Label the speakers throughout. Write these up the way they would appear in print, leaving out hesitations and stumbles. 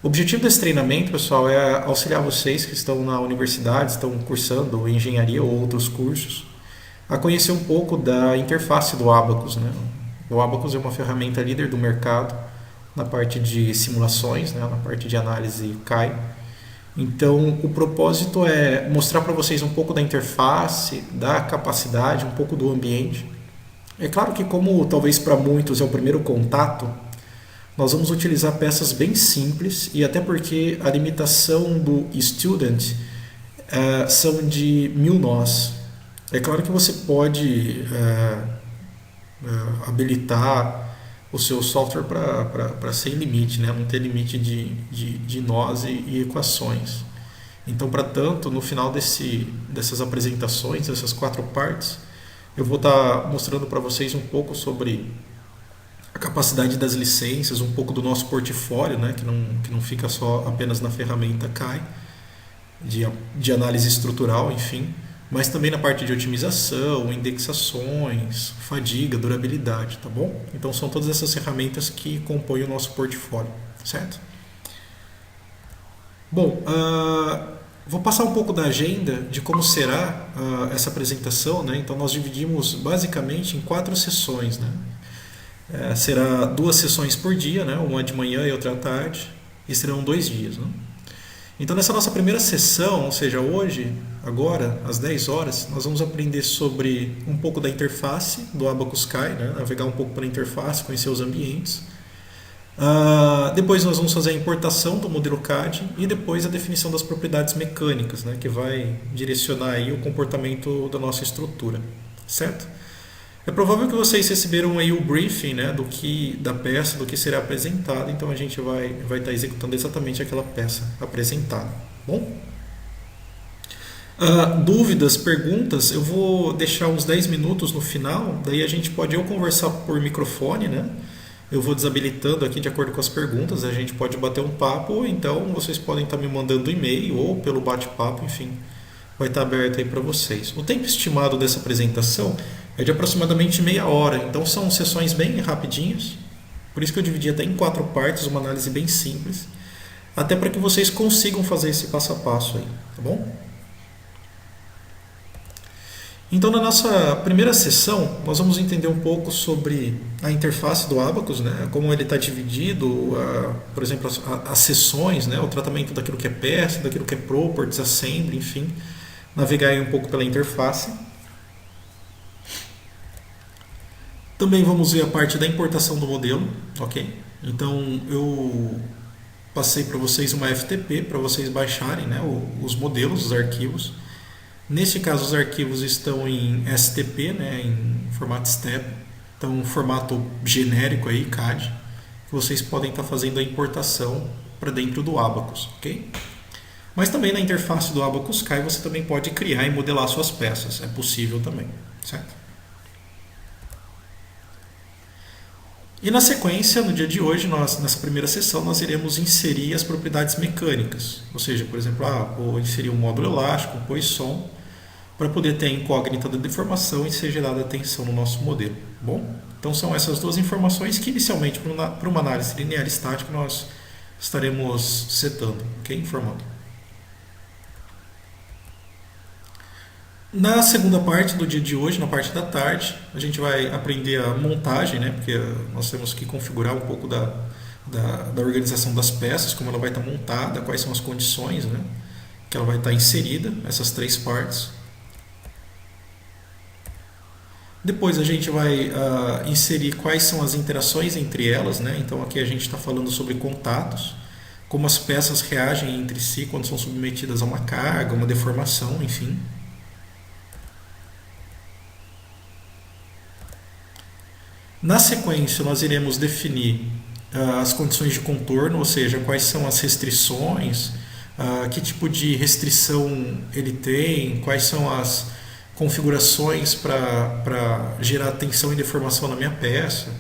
Speaker 1: O objetivo desse treinamento, pessoal, é auxiliar vocês que estão na universidade, estão cursando engenharia ou outros cursos, a conhecer um pouco da interface do Abacus, né? O Abacus é uma ferramenta líder do mercado na parte de simulações, né? Na parte de análise CAI. Então, o propósito é mostrar para vocês um pouco da interface, da capacidade, um pouco do ambiente. É claro que, como talvez para muitos é o primeiro contato, nós vamos utilizar peças bem simples e até porque a limitação do student são de 1000 nós. É claro que você pode habilitar o seu software para sem limite, né? Não ter limite de nós e equações. Então, para tanto, no final dessas apresentações, dessas 4 partes, eu vou estar mostrando para vocês um pouco sobre a capacidade das licenças, um pouco do nosso portfólio, né? Que não fica só apenas na ferramenta CAI, de análise estrutural, enfim, mas também na parte de otimização, indexações, fadiga, durabilidade, tá bom? Então são todas essas ferramentas que compõem o nosso portfólio, certo? Bom, vou passar um pouco da agenda de como será essa apresentação, né? Então nós dividimos basicamente em 4 sessões, né? Será 2 sessões por dia, né? Uma de manhã e outra à tarde, e serão 2 dias, né? Então, nessa nossa primeira sessão, ou seja, hoje, agora, às 10 horas, nós vamos aprender sobre um pouco da interface do Abacus Sky, né? Navegar um pouco pela interface, conhecer os ambientes. Depois nós vamos fazer a importação do modelo CAD e depois a definição das propriedades mecânicas, né? Que vai direcionar aí o comportamento da nossa estrutura, certo? É provável que vocês receberam aí o briefing, né, da peça, do que será apresentado, então a gente vai estar executando exatamente aquela peça apresentada. Bom? Dúvidas, perguntas, eu vou deixar uns 10 minutos no final, daí a gente pode ou conversar por microfone, né? Eu vou desabilitando aqui de acordo com as perguntas, a gente pode bater um papo, ou então vocês podem estar me mandando e-mail ou pelo bate-papo, enfim, vai estar aberto aí para vocês. O tempo estimado dessa apresentação é de aproximadamente meia hora, então são sessões bem rapidinhas, por isso que eu dividi até em 4 partes, uma análise bem simples, até para que vocês consigam fazer esse passo a passo aí, tá bom? Então, na nossa primeira sessão, nós vamos entender um pouco sobre a interface do Abacus, né? Como ele está dividido, por exemplo, as sessões, né? O tratamento daquilo que é peça, daquilo que é properties, assembly, enfim, navegar aí um pouco pela interface. Também vamos ver a parte da importação do modelo, ok? Então, eu passei para vocês uma FTP para vocês baixarem, né, os modelos, os arquivos. Neste caso, os arquivos estão em STP, né, em formato STEP, então um formato genérico aí, CAD, que vocês podem estar fazendo a importação para dentro do Abacus, ok? Mas também na interface do Abacus Sky você também pode criar e modelar suas peças, é possível também, certo? E na sequência, no dia de hoje, nessa primeira sessão, nós iremos inserir as propriedades mecânicas, ou seja, por exemplo, vou inserir um módulo elástico, um pós-som, para poder ter a incógnita da deformação e ser gerada a tensão no nosso modelo. Bom, então são essas 2 informações que inicialmente para uma análise linear estática nós estaremos setando, ok? Informando. Na segunda parte do dia de hoje, na parte da tarde, a gente vai aprender a montagem, né? Porque nós temos que configurar um pouco da organização das peças, como ela vai estar montada, quais são as condições, né? Que ela vai estar inserida, essas 3 partes. Depois a gente vai inserir quais são as interações entre elas, né? Então aqui a gente está falando sobre contatos, como as peças reagem entre si quando são submetidas a uma carga, uma deformação, enfim. Na sequência, nós iremos definir as condições de contorno, ou seja, quais são as restrições, que tipo de restrição ele tem, quais são as configurações para gerar tensão e deformação na minha peça.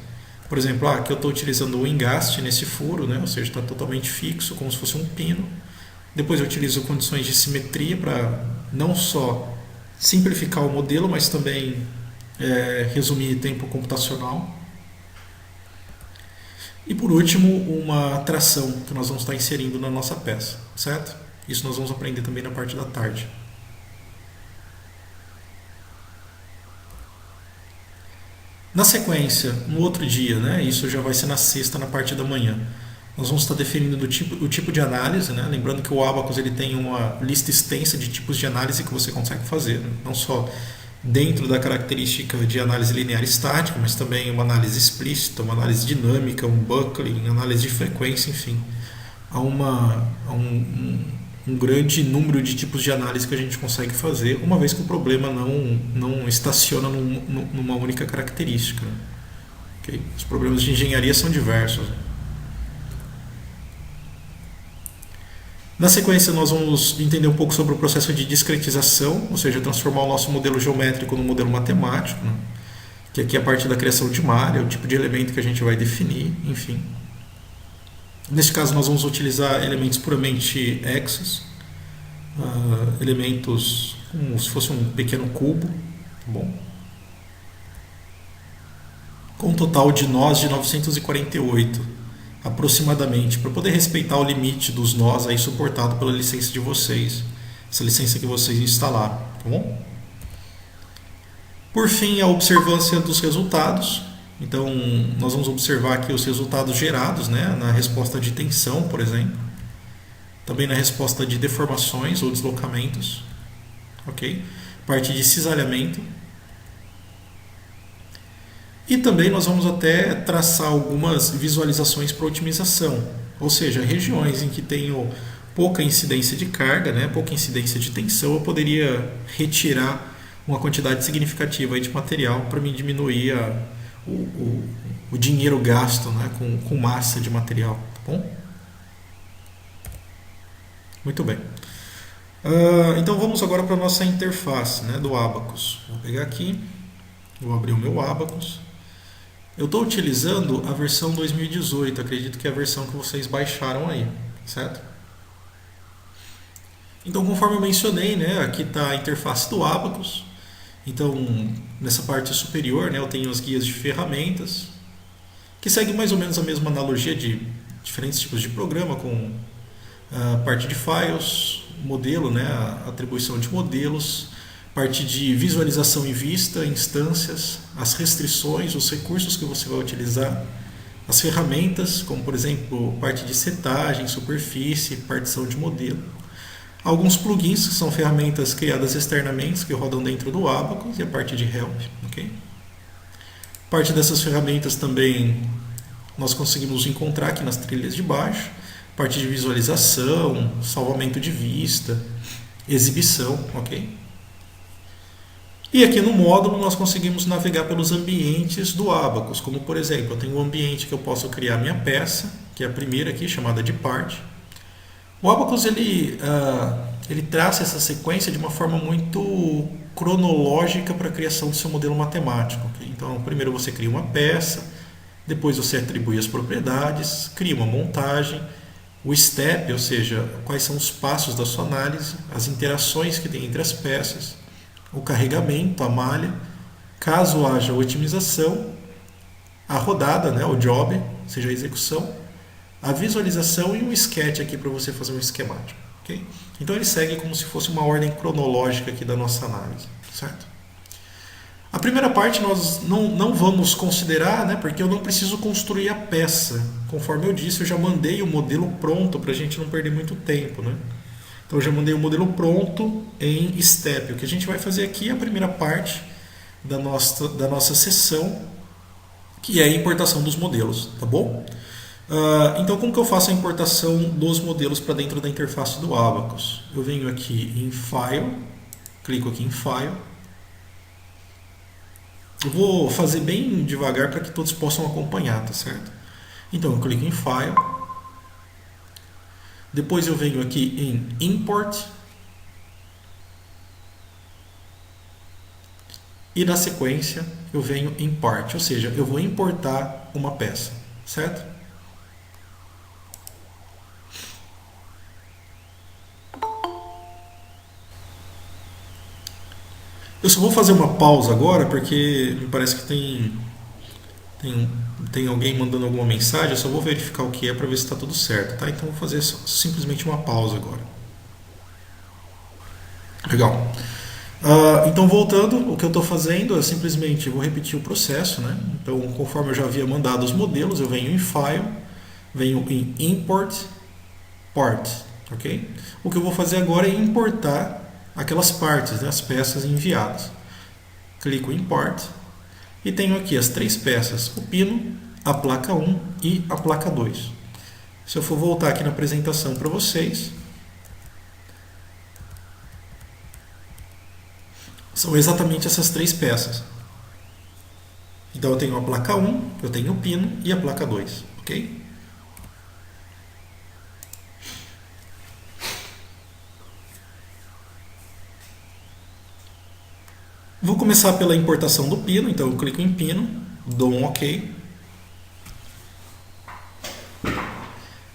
Speaker 1: Por exemplo, aqui eu estou utilizando o engaste nesse furo, né? Ou seja, está totalmente fixo, como se fosse um pino. Depois eu utilizo condições de simetria para não só simplificar o modelo, mas também resumir tempo computacional. E por último, uma tração que nós vamos estar inserindo na nossa peça, certo? Isso nós vamos aprender também na parte da tarde. Na sequência, no outro dia, né, isso já vai ser na sexta, na parte da manhã, nós vamos estar definindo o tipo de análise, né? Lembrando que o Abacus ele tem uma lista extensa de tipos de análise que você consegue fazer, né? Não só dentro da característica de análise linear estática, mas também uma análise explícita, uma análise dinâmica, um buckling, análise de frequência, enfim. Há um grande número de tipos de análise que a gente consegue fazer, uma vez que o problema não estaciona numa única característica. Okay? Os problemas de engenharia são diversos. Na sequência, nós vamos entender um pouco sobre o processo de discretização, ou seja, transformar o nosso modelo geométrico num modelo matemático, né? Que aqui é a parte da criação de malha, o tipo de elemento que a gente vai definir, enfim. Neste caso, nós vamos utilizar elementos puramente hexas, elementos como se fosse um pequeno cubo, bom, com um total de nós de 948 aproximadamente, para poder respeitar o limite dos nós aí suportado pela licença de vocês, essa licença que vocês instalaram, tá bom? Por fim, a observância dos resultados. Então, nós vamos observar aqui os resultados gerados, né, na resposta de tensão, por exemplo, também na resposta de deformações ou deslocamentos, ok? Parte de cisalhamento. E também nós vamos até traçar algumas visualizações para otimização, ou seja, regiões em que tenho pouca incidência de carga, né, pouca incidência de tensão, eu poderia retirar uma quantidade significativa aí de material para me diminuir o dinheiro gasto, né, com massa de material. Tá bom? Muito bem. Então vamos agora para a nossa interface, né, do Abacus. Vou pegar aqui, vou abrir o meu Abacus. Eu estou utilizando a versão 2018, acredito que é a versão que vocês baixaram aí, certo? Então, conforme eu mencionei, né, aqui está a interface do Abacus. Então, nessa parte superior, né, eu tenho as guias de ferramentas, que seguem mais ou menos a mesma analogia de diferentes tipos de programa, com a parte de files, modelo, né, a atribuição de modelos, parte de visualização em vista, instâncias, as restrições, os recursos que você vai utilizar, as ferramentas, como por exemplo, parte de setagem, superfície, partição de modelo. Alguns plugins, que são ferramentas criadas externamente, que rodam dentro do Abacus, e a parte de help. Okay? Parte dessas ferramentas também nós conseguimos encontrar aqui nas trilhas de baixo. Parte de visualização, salvamento de vista, exibição, ok? E aqui no módulo nós conseguimos navegar pelos ambientes do Abacus, como por exemplo, eu tenho um ambiente que eu posso criar minha peça, que é a primeira aqui, chamada de parte. O Abacus ele traça essa sequência de uma forma muito cronológica para a criação do seu modelo matemático. Okay? Então, primeiro você cria uma peça, depois você atribui as propriedades, cria uma montagem, o step, ou seja, quais são os passos da sua análise, as interações que tem entre as peças, o carregamento, a malha, caso haja otimização, a rodada, né, o job, ou seja, a execução, a visualização e um sketch aqui para você fazer um esquemático. Okay? Então ele segue como se fosse uma ordem cronológica aqui da nossa análise, certo? A primeira parte nós não vamos considerar, né, porque eu não preciso construir a peça. Conforme eu disse, eu já mandei o modelo pronto para a gente não perder muito tempo, né? Então eu já mandei o modelo pronto em step. O que a gente vai fazer aqui é a primeira parte da nossa sessão, que é a importação dos modelos, tá bom? Então como que eu faço a importação dos modelos para dentro da interface do Abacus? Eu venho aqui em File, clico aqui em File. Eu vou fazer bem devagar para que todos possam acompanhar, tá certo? Então eu clico em File. Depois eu venho aqui em Import. E na sequência eu venho em Part, ou seja, eu vou importar uma peça, certo? Eu só vou fazer uma pausa agora porque me parece que tem tem alguém mandando alguma mensagem, eu só vou verificar o que é para ver se está tudo certo, tá? Então vou fazer simplesmente uma pausa agora. Legal. Então voltando, o que eu estou fazendo é simplesmente vou repetir o processo, né? Então conforme eu já havia mandado os modelos, eu venho em File, venho em Import, Part, ok? O que eu vou fazer agora é importar aquelas partes, né, as peças enviadas. Clico em Import e tenho aqui as 3 peças, o pino, a placa 1 e a placa 2. Se eu for voltar aqui na apresentação para vocês, são exatamente essas 3 peças. Então eu tenho a placa 1, eu tenho o pino e a placa 2, ok? Vou começar pela importação do pino, então eu clico em pino, dou um OK.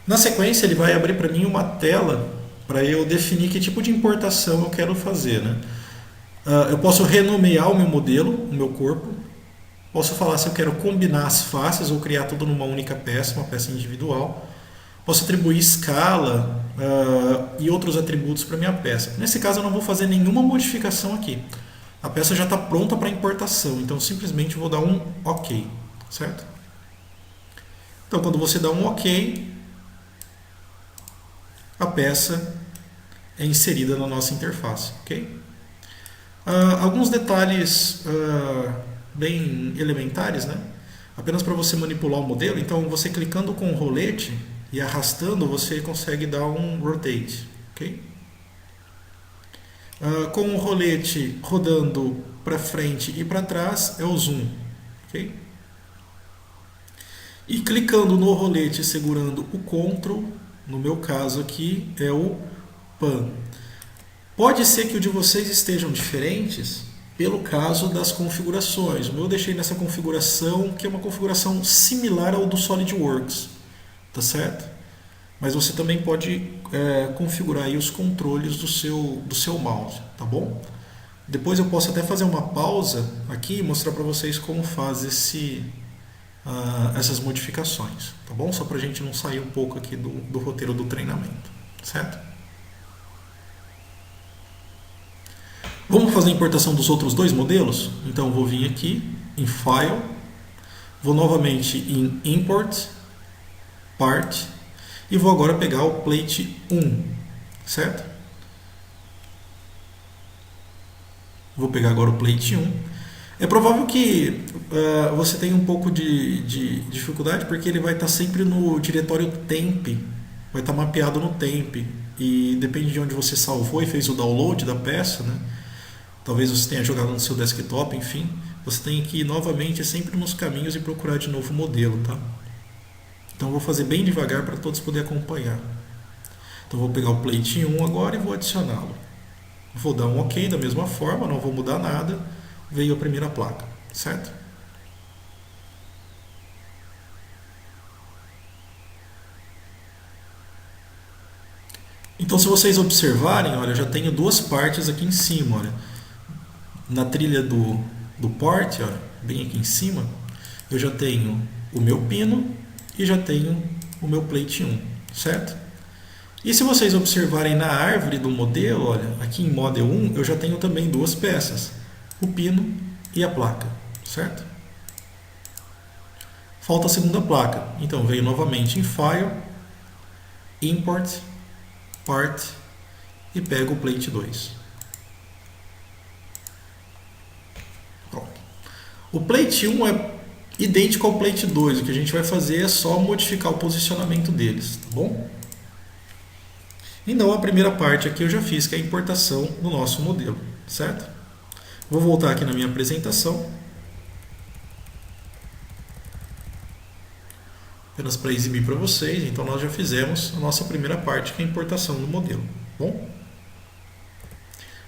Speaker 1: Na sequência ele vai abrir para mim uma tela para eu definir que tipo de importação eu quero fazer, né? Eu posso renomear o meu modelo, o meu corpo. Posso falar se eu quero combinar as faces ou criar tudo numa única peça, uma peça individual. Posso atribuir escala e outros atributos para minha peça. Nesse caso eu não vou fazer nenhuma modificação aqui. A peça já está pronta para importação, então simplesmente vou dar um OK, certo? Então quando você dá um OK, a peça é inserida na nossa interface, ok? Alguns detalhes bem elementares, né? Apenas para você manipular o modelo. Então, você clicando com o rolete e arrastando, você consegue dar um rotate, ok? Com o rolete rodando para frente e para trás é o zoom, ok? E clicando no rolete e segurando o Ctrl, no meu caso aqui é o Pan. Pode ser que o de vocês estejam diferentes pelo caso das configurações. O meu eu deixei nessa configuração, que é uma configuração similar ao do SolidWorks, tá certo? Mas você também pode configurar aí os controles do seu mouse, tá bom? Depois eu posso até fazer uma pausa aqui e mostrar para vocês como faz essas modificações, tá bom? Só para a gente não sair um pouco aqui do roteiro do treinamento, certo? Vamos fazer a importação dos outros 2 modelos? Então vou vir aqui em File, vou novamente em Import, Part e vou agora pegar o Plate 1, certo? Vou pegar agora o Plate 1. É provável que você tenha um pouco de dificuldade porque ele vai estar sempre no diretório temp, vai estar mapeado no temp e depende de onde você salvou e fez o download da peça, né? Talvez você tenha jogado no seu desktop, enfim, você tem que ir novamente sempre nos caminhos e procurar de novo o modelo, tá? Então eu vou fazer bem devagar para todos poderem acompanhar. Então eu vou pegar o Plate 1 agora e vou adicioná-lo. Vou dar um OK da mesma forma, não vou mudar nada. Veio a primeira placa, certo? Então se vocês observarem, olha, eu já tenho 2 partes aqui em cima, olha. Na trilha do port, olha, bem aqui em cima, eu já tenho o meu pino e já tenho o meu Plate 1, certo? E se vocês observarem na árvore do modelo, olha, aqui em Model 1, eu já tenho também 2 peças, o pino e a placa, certo? Falta a segunda placa, então venho novamente em File, Import, Part e pego o Plate 2. O Plate 1 é idêntico ao Plate 2, o que a gente vai fazer é só modificar o posicionamento deles, tá bom? Então a primeira parte aqui eu já fiz, que é a importação do nosso modelo, certo? Vou voltar aqui na minha apresentação, apenas para exibir para vocês. Então nós já fizemos a nossa primeira parte, que é a importação do modelo, tá bom?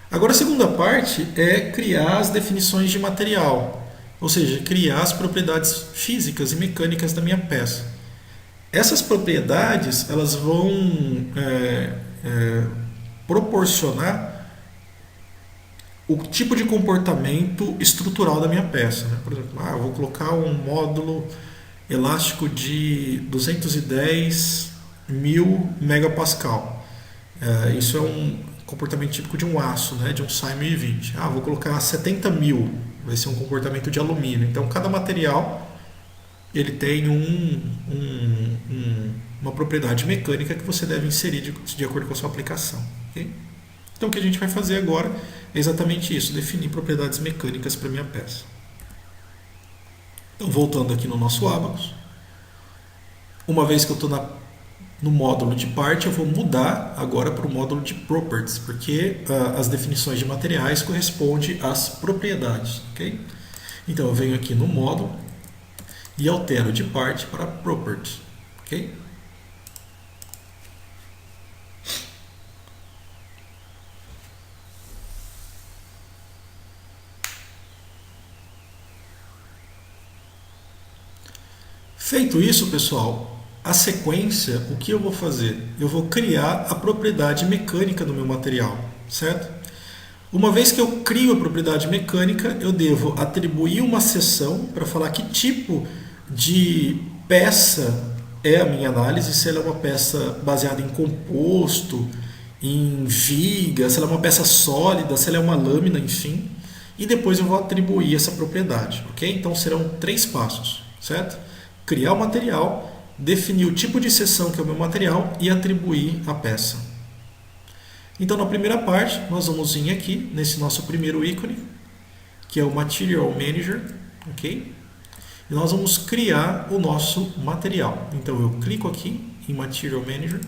Speaker 1: Agora a segunda parte é criar as definições de material. Ou seja, criar as propriedades físicas e mecânicas da minha peça. Essas propriedades elas vão proporcionar o tipo de comportamento estrutural da minha peça, né? Por exemplo, eu vou colocar um módulo elástico de 210 mil megapascal. Isso é um comportamento típico de um aço, né, de um SAI 1020. Vou colocar 70 mil, vai ser um comportamento de alumínio. Então, cada material ele tem uma propriedade mecânica que você deve inserir de acordo com a sua aplicação. Okay? Então, o que a gente vai fazer agora é exatamente isso, definir propriedades mecânicas para a minha peça. Então, voltando aqui no nosso Abacus, uma vez que eu estou no módulo de parte, eu vou mudar agora para o módulo de properties, porque as definições de materiais correspondem às propriedades. Okay? Então, eu venho aqui no módulo e altero de parte para properties. Okay? Feito isso, pessoal, a sequência, o que eu vou fazer? Eu vou criar a propriedade mecânica do meu material, certo? Uma vez que eu crio a propriedade mecânica, eu devo atribuir uma seção para falar que tipo de peça é a minha análise, se ela é uma peça baseada em composto, em viga, se ela é uma peça sólida, se ela é uma lâmina, enfim. E depois eu vou atribuir essa propriedade, ok? Então serão 3 passos, certo? Criar o material, definir o tipo de seção que é o meu material e atribuir a peça. Então, na primeira parte, nós vamos vir aqui nesse nosso primeiro ícone, que é o Material Manager, ok? E nós vamos criar o nosso material. Então, eu clico aqui em Material Manager,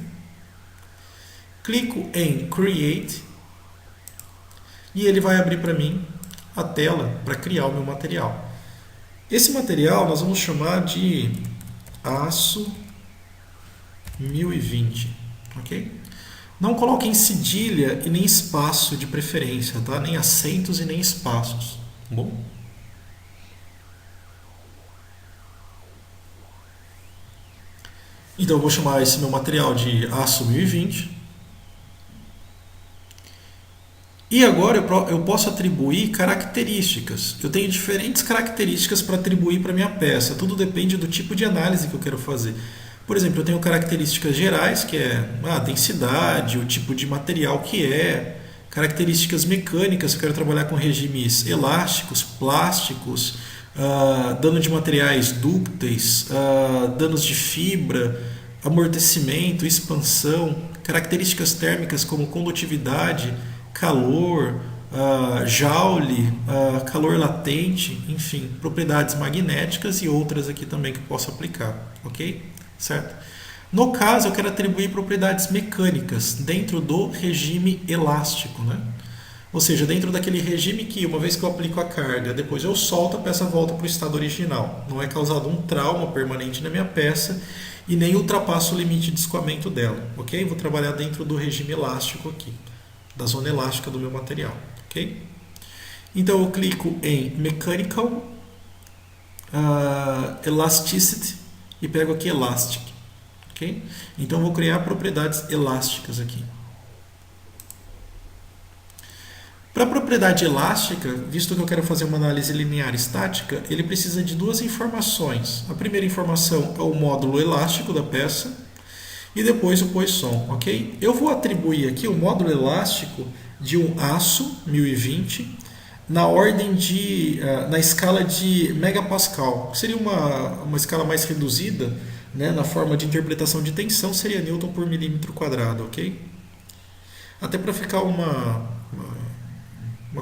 Speaker 1: clico em Create e ele vai abrir para mim a tela para criar o meu material. Esse material nós vamos chamar de aço 1020, ok? Não coloquem cedilha e nem espaço de preferência, tá? Nem acentos e nem espaços, tá bom? Então eu vou chamar esse meu material de aço 1020. E agora eu posso atribuir características. Eu tenho diferentes características para atribuir para a minha peça. Tudo depende do tipo de análise que eu quero fazer. Por exemplo, eu tenho características gerais, que é a densidade, o tipo de material que é. Características mecânicas, eu quero trabalhar com regimes elásticos, plásticos, dano de materiais dúcteis, danos de fibra, amortecimento, expansão, características térmicas como condutividade, calor, joule, calor latente, enfim, propriedades magnéticas e outras aqui também que eu posso aplicar, ok? Certo? No caso, eu quero atribuir propriedades mecânicas dentro do regime elástico, né? Ou seja, dentro daquele regime que, uma vez que eu aplico a carga, depois eu solto, a peça volta para o estado original. Não é causado um trauma permanente na minha peça e nem ultrapasso o limite de escoamento dela, ok? Vou trabalhar dentro do regime elástico aqui, da zona elástica do meu material, ok? Então eu clico em Mechanical, Elasticity e pego aqui Elastic, ok? Então eu vou criar propriedades elásticas aqui. Para a propriedade elástica, visto que eu quero fazer uma análise linear estática, ele precisa de 2 informações. A primeira informação é o módulo elástico da peça e depois o Poisson, ok? Eu vou atribuir aqui o módulo elástico de um aço 1020 na ordem na escala de megapascal, que seria uma escala mais reduzida, né, na forma de interpretação de tensão, seria Newton por milímetro quadrado, ok? Até para ficar uma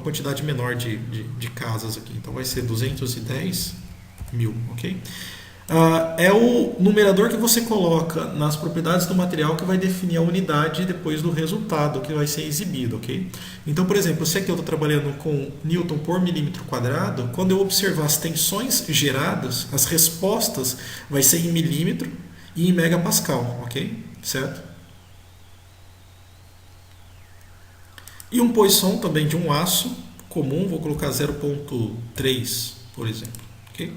Speaker 1: quantidade menor de casas aqui, então vai ser 210 mil, ok? É o numerador que você coloca nas propriedades do material que vai definir a unidade depois do resultado que vai ser exibido, ok? Então, por exemplo, se aqui eu estou trabalhando com Newton por milímetro quadrado, quando eu observar as tensões geradas, as respostas vai ser em milímetro e em megapascal, ok? Certo? E um Poisson também de um aço comum, vou colocar 0,3, por exemplo, ok?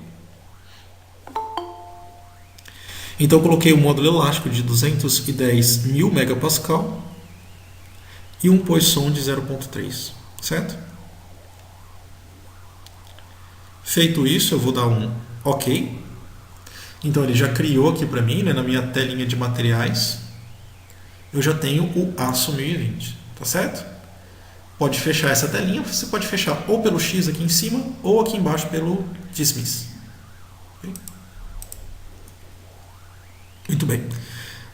Speaker 1: Então, eu coloquei um módulo elástico de 210 mil megapascal e um Poisson de 0,3, certo? Feito isso, eu vou dar um OK. Então ele já criou aqui para mim, né, na minha telinha de materiais, eu já tenho o aço 1020, tá certo? Pode fechar essa telinha, você pode fechar ou pelo X aqui em cima ou aqui embaixo pelo Dismiss. Okay? Muito bem.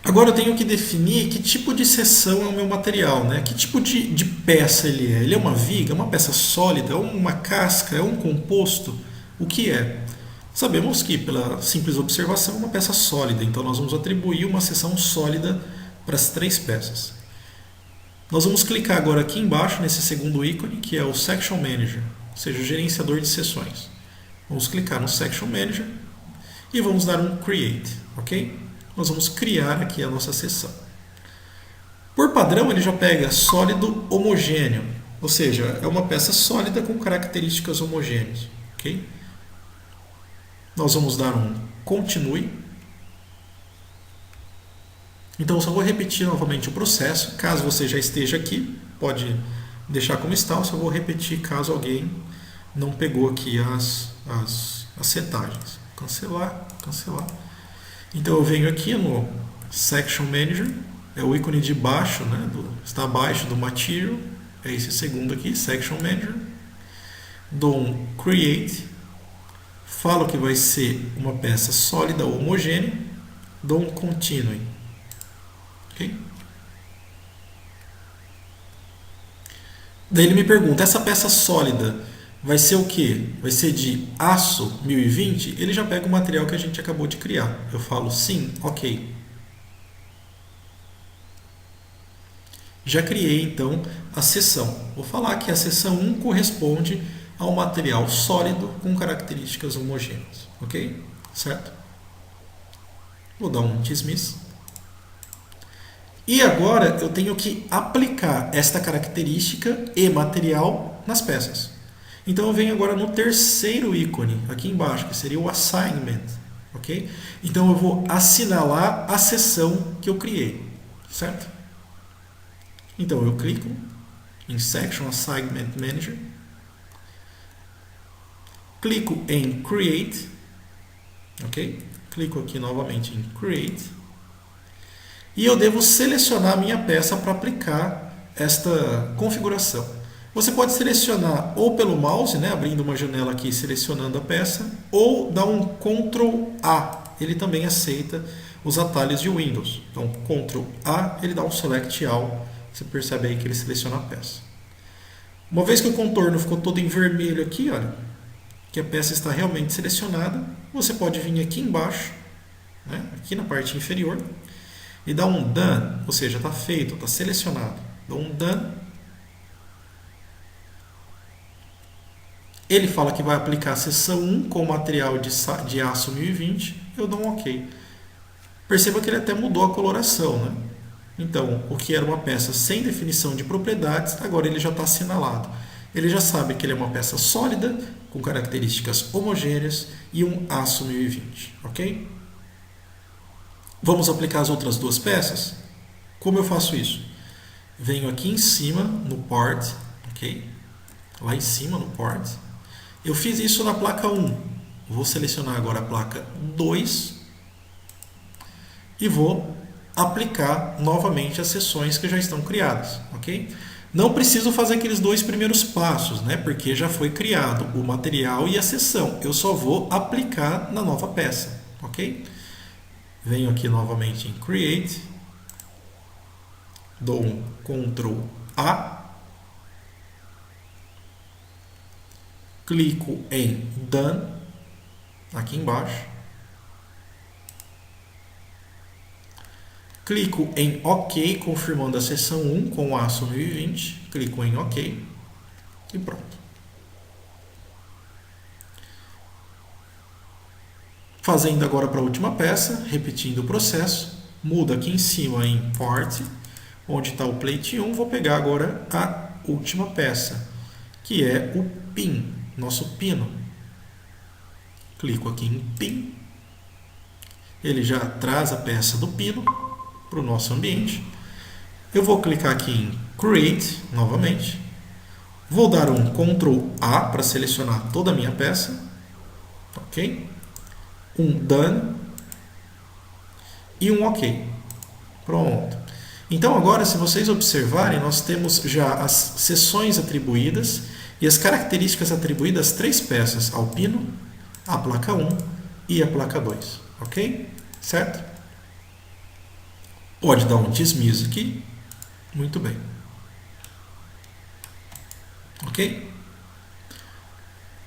Speaker 1: Agora eu tenho que definir que tipo de seção é o meu material, né? Que tipo de peça ele é. Ele é uma viga, é uma peça sólida, é uma casca, é um composto? O que é? Sabemos que, pela simples observação, é uma peça sólida, então nós vamos atribuir uma seção sólida para as três peças. Nós vamos clicar agora aqui embaixo nesse segundo ícone, que é o Section Manager, ou seja, o gerenciador de seções. Vamos clicar no Section Manager e vamos dar um Create, ok? Nós vamos criar aqui a nossa seção. Por padrão, ele já pega sólido homogêneo, ou seja, é uma peça sólida com características homogêneas, ok? Nós vamos dar um Continue. Então, eu só vou repetir novamente o processo. Caso você já esteja aqui, pode deixar como está. Eu só vou repetir caso alguém não pegou aqui as setagens. Cancelar, cancelar. Então, eu venho aqui no Section Manager. É o ícone de baixo, né, está abaixo do Material. É esse segundo aqui, Section Manager. Dou um Create. Falo que vai ser uma peça sólida ou homogênea. Dou um Continue. Okay? Daí ele me pergunta, essa peça sólida vai ser o quê? Vai ser de aço 1020? Ele já pega o material que a gente acabou de criar. Eu falo sim, ok. Já criei então a seção. Vou falar que a seção 1 corresponde ao material sólido com características homogêneas. Ok? Certo? Vou dar um Dismiss. E agora eu tenho que aplicar esta característica e material nas peças. Então eu venho agora no terceiro ícone, aqui embaixo, que seria o Assignment. Ok? Então eu vou assinalar a seção que eu criei. Certo? Então eu clico em Section Assignment Manager. Clico em Create. Ok? Clico aqui novamente em Create. E eu devo selecionar a minha peça para aplicar esta configuração. Você pode selecionar ou pelo mouse, né, abrindo uma janela aqui selecionando a peça, ou dar um Ctrl A. Ele também aceita os atalhos de Windows. Então, Ctrl A, ele dá um Select All. Você percebe aí que ele seleciona a peça. Uma vez que o contorno ficou todo em vermelho aqui, olha, que a peça está realmente selecionada, você pode vir aqui embaixo, né, aqui na parte inferior, e dá um Done, ou seja, está feito, está selecionado. Dá um Done. Ele fala que vai aplicar a seção 1 com material de aço 1020. Eu dou um OK. Perceba que ele até mudou a coloração, né? Então, o que era uma peça sem definição de propriedades, agora ele já está assinalado. Ele já sabe que ele é uma peça sólida, com características homogêneas e um aço 1020. Ok? Vamos aplicar as outras duas peças? Como eu faço isso? Venho aqui em cima no Port, ok? Lá em cima no Port. Eu fiz isso na placa 1. Vou selecionar agora a placa 2 e vou aplicar novamente as seções que já estão criadas, ok? Não preciso fazer aqueles dois primeiros passos, né? Porque já foi criado o material e a seção. Eu só vou aplicar na nova peça, ok? Venho aqui novamente em Create, dou um Ctrl A, clico em Done, aqui embaixo, clico em OK, confirmando a seção 1 com o aço 1020, clico em OK e pronto. Fazendo agora para a última peça, repetindo o processo, muda aqui em cima em Port, onde está o Plate 1, vou pegar agora a última peça, que é o Pin, nosso pino. Clico aqui em Pin, ele já traz a peça do pino para o nosso ambiente. Eu vou clicar aqui em Create, novamente, vou dar um Ctrl A para selecionar toda a minha peça, ok? Um Done, e um OK. Pronto. Então agora, se vocês observarem, nós temos já as seções atribuídas e as características atribuídas às 3 peças, ao pino, a placa 1 e a placa 2. Ok? Certo? Pode dar um dismiss aqui. Muito bem. Ok?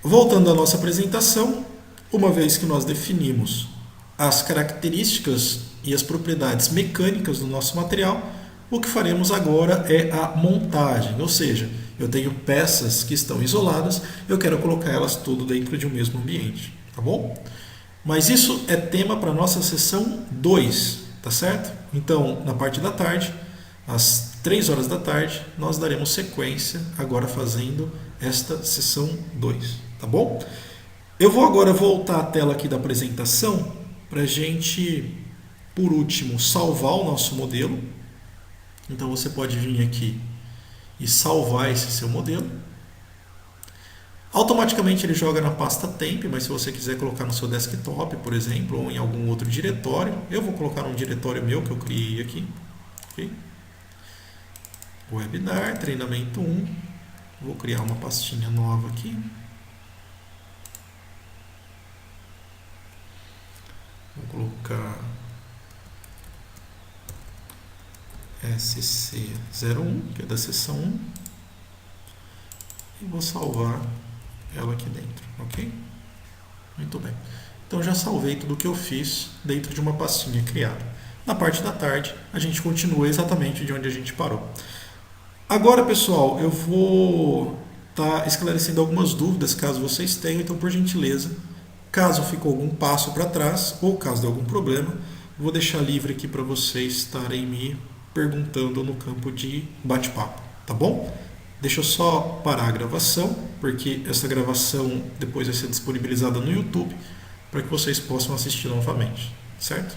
Speaker 1: Voltando à nossa apresentação, uma vez que nós definimos as características e as propriedades mecânicas do nosso material, o que faremos agora é a montagem, ou seja, eu tenho peças que estão isoladas, eu quero colocar elas tudo dentro de um mesmo ambiente, tá bom? Mas isso é tema para a nossa sessão 2, tá certo? Então, na parte da tarde, às 3 horas da tarde, nós daremos sequência agora fazendo esta sessão 2, tá bom? Eu vou agora voltar à tela aqui da apresentação para a gente, por último, salvar o nosso modelo. Então você pode vir aqui e salvar esse seu modelo. Automaticamente ele joga na pasta temp, mas se você quiser colocar no seu desktop, por exemplo, ou em algum outro diretório, eu vou colocar num diretório meu que eu criei aqui. Okay? Webinar, treinamento 1. Vou criar uma pastinha nova aqui. Vou colocar SC01, que é da seção 1. E vou salvar ela aqui dentro, ok? Muito bem. Então já salvei tudo o que eu fiz dentro de uma pastinha criada. Na parte da tarde, a gente continua exatamente de onde a gente parou. Agora, pessoal, eu vou estar esclarecendo algumas dúvidas, caso vocês tenham. Então, por gentileza, caso ficou algum passo para trás ou caso de algum problema, vou deixar livre aqui para vocês estarem me perguntando no campo de bate-papo, tá bom? Deixa eu só parar a gravação, porque essa gravação depois vai ser disponibilizada no YouTube para que vocês possam assistir novamente, certo?